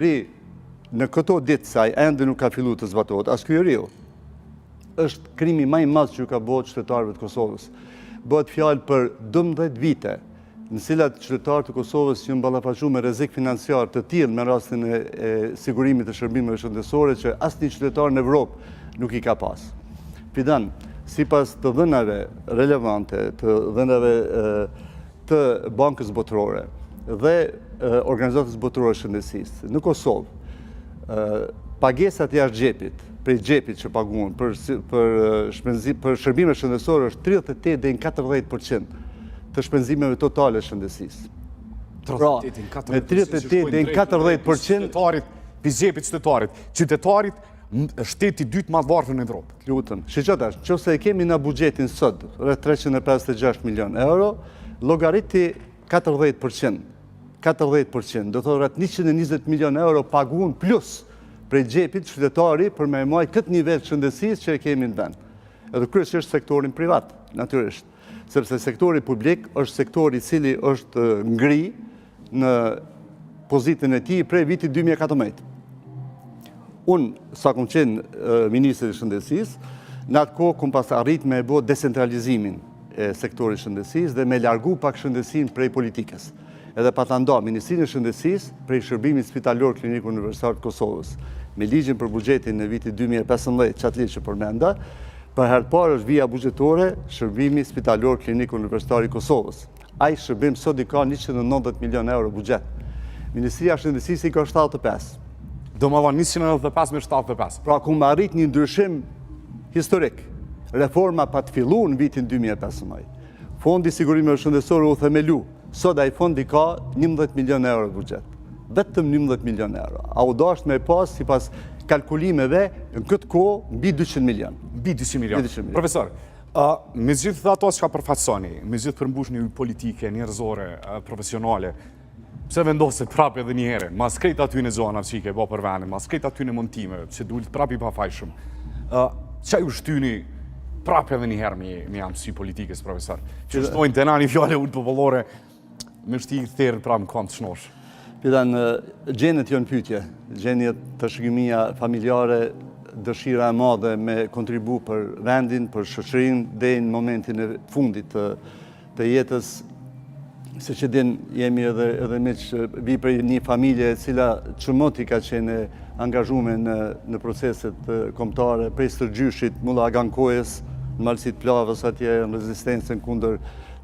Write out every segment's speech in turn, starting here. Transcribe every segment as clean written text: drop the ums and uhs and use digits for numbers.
Në këto ditë saj, ende nuk ka fillu të zbatohet, as ky riu. Është krimi më i madh që ka bëhet qytetarëve të Kosovës. Bëhet fjalë për 12 vite, në cilat qytetarët të Kosovës janë ballafaqur me rrezik financiar të tillë me rastin e sigurimit të shërbimeve shëndetësore që asnjë qytetar në Evropë nuk i ka pas. Fidan, sipas të dhënave relevante, të dhënave të Bankës Botërore dhe Organizatës Botërore të Shëndetësisë në Kosovë, pagesat jashtë xhepit, prej xhepit që paguhen për shërbime shëndetësore është 38 deri në 40% të shpenzimeve totale shëndetësisë. Pra, me 38 deri në 40% për xhepit qytetarit. Qytetarit shteti dytë më i varfër në Evropë. Lutem. Shiqo tash, nëse e kemi në buxhetin sot rreth 356 milion euro, llogariti 40%. 40%, do thotë rreth 120 milion euro paguhen plus prej xhepit qytetari për me marrë këtë nivel shëndetësisë që e kemi në vend. Edhe kryesisht sektorin privat, natyrisht, sepse sektori publik është sektori i cili është ngri në pozitën e tij prej vitit 2014. Unë, sa kom qenë ministri i shëndetësisë, në atë kohë kom pas arrit me bë decentralizimin e sektorit shëndetësisë dhe me largu pak shëndetësinë prej politikës. Edhe pa të nda Ministrinë e Shëndetësisë prej shërbimit spitalor klinik universitar të Kosovës. Me ligjin për buxhetin në vitin 2015, që atë që përmenda, për herë të parë është vija buxhetore shërbimi spitalor klinik universitar i Kosovës. Ai shërbim sot i ka 190 milion euro buxhet. Ministria e Shëndetësisë i ka 75. Do më dhanë 195 me 75. Pra ku më arrit një ndryshim historik. Reforma pa të fillu në vitin 2015. Fondi sigurimeve shëndetësore u themelu. Sot ai fondi ka 11 milion euro buxhet. Vetëm 11 milion euro. A u dasht me pas, sipas kalkulimeve, në këtë kohë, mbi 200 milion. Mbi 200 milion. Profesor, me gjithë ato që ka përfaqësoni, me gjithë përmbushni një politike, njerëzore, profesionale, pse vendoset prapë edhe një herë, mas krejt aty në zona që i ke bo për vendin, mas krejt aty në montime, që duhet prapë i pafajshëm, që ju shtyni prapë edhe një herë me amësi politikës, profesor? Që shtojnë të nani fjale ullë popullore, me shti i thërë prapë në kënd të shnosh. Pidan, gjenet janë pyetje, gjenjet të shëgjimia familjare, dëshira e madhe me kontribu për vendin, për shoqërinë dhe në momentin e fundit të jetës, se që din jemi edhe me që vi për një familje cila qëmoti ka qene angazhume në proceset kombëtare, prej Stërgjyshit, Mulla Agankojës, në Malësit Plavës, atje në rezistencën kundër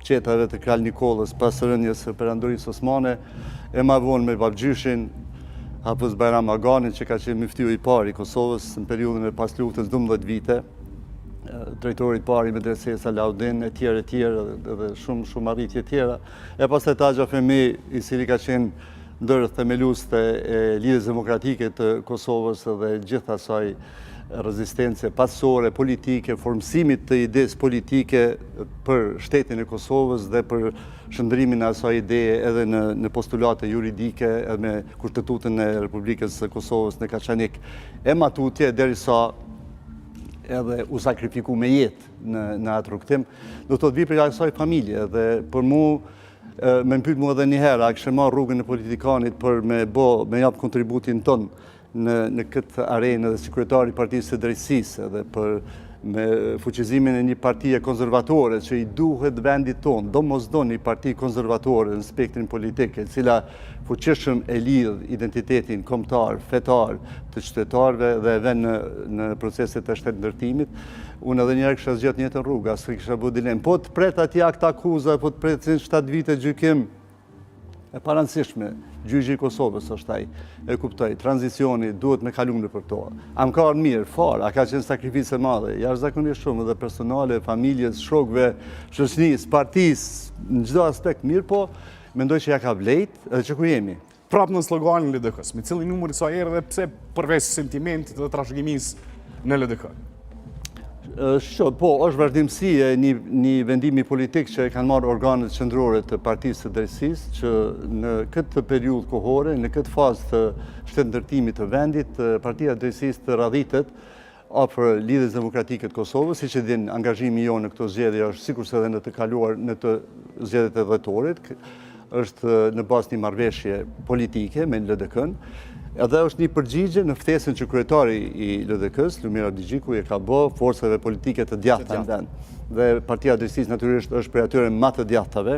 qetave të Kralj Nikolës, pas rënjes së perandorisë osmane, e ma vonë me Babgjyshin, Hafëz Bajram Aganin, që ka qenë myftiu i parë i Kosovës në periudhën e pas luftës 12 vite, drejtori i parë i medresesë Salaudin, e tjerë, dhe shumë arritje tjera. E pas të Taxha Fehmi, i cili ka qenë ndër themelues të Lidhjes Demokratike të Kosovës dhe gjithë asaj rezistence pasore, politike, formësimit të ides politike për shtetin e Kosovës dhe për shëndrimin e asaj ideje edhe në postulate juridike edhe me Kushtetutën e Republikës së Kosovës në Kaçanik. E matutje, derisa edhe u sakrifiku me jetë në atë rrugtim, do të vi për asaj familje dhe për mu me mpyt mu edhe njëherë, a kështë marrë rrugën e politikanit për me japë kontributin tonë në këtë arenë dhe si kryetari i Partisë së Drejtësisë dhe për me fuqizimin e një partije konservatore që i duhet vendit tonë, do mos do një partije konservatore në spektrin politike, cila fuqishëm e lidh identitetin kombëtar, fetar të qytetarëve dhe vend në proceset e shtetëndërtimit. Unë edhe njerë kësha zgjatë njëtën rruga, së kësha bu dilemë. Po të pret ati akta akuza, po të pret 7 vite gjykim, e parancishme, gjyqi i Kosovës është ai, e kuptoj, tranzicioni duhet me kalumë për to. Am ka arë mirë, farë, a ka qenë sakrifise madhe, jashtëzakonisht shumë dhe personale, familjes, shokëve, shoqërisë, partisë, në çdo aspekt mirë, po mendoj që ja ka vlejt edhe që ku jemi. Prapë në sloganin LDK-s, me cili numër i sa herë dhe pse përveç sentimentit dhe trashëgimisë në LDK? Po, është vazhdimësi e një vendimi politik që e kanë marrë organet qendrore të Partisë së Drejtësisë, që në këtë periudhë kohore, në këtë fazë të shtetëndërtimit të vendit, Partia e Drejtësisë të radhitet afër Lidhjes Demokratike të Kosovës, siç e din, angazhimi jonë në këto zgjedhje është sikurse edhe në të kaluar në të zgjedhjet e dhjetorit, është në bazë një marrëveshje politike me LDK-n. Edhe është një përgjigje në ftesën që kryetari i LDK-s, Lumira Digjiku, e ka bë forcave politike të djathta në vend. Dhe Partia e Drejtësisë natyrisht është prej atyre më të djathtave,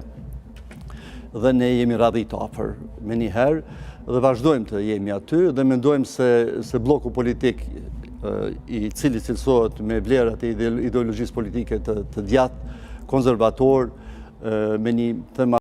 dhe ne jemi radhit afër me njëherë dhe vazhdojmë të jemi aty dhe mendojmë se bloku politik i cili cilësohet me vlerat e ideologjisë politike të djathtë, konservator, me një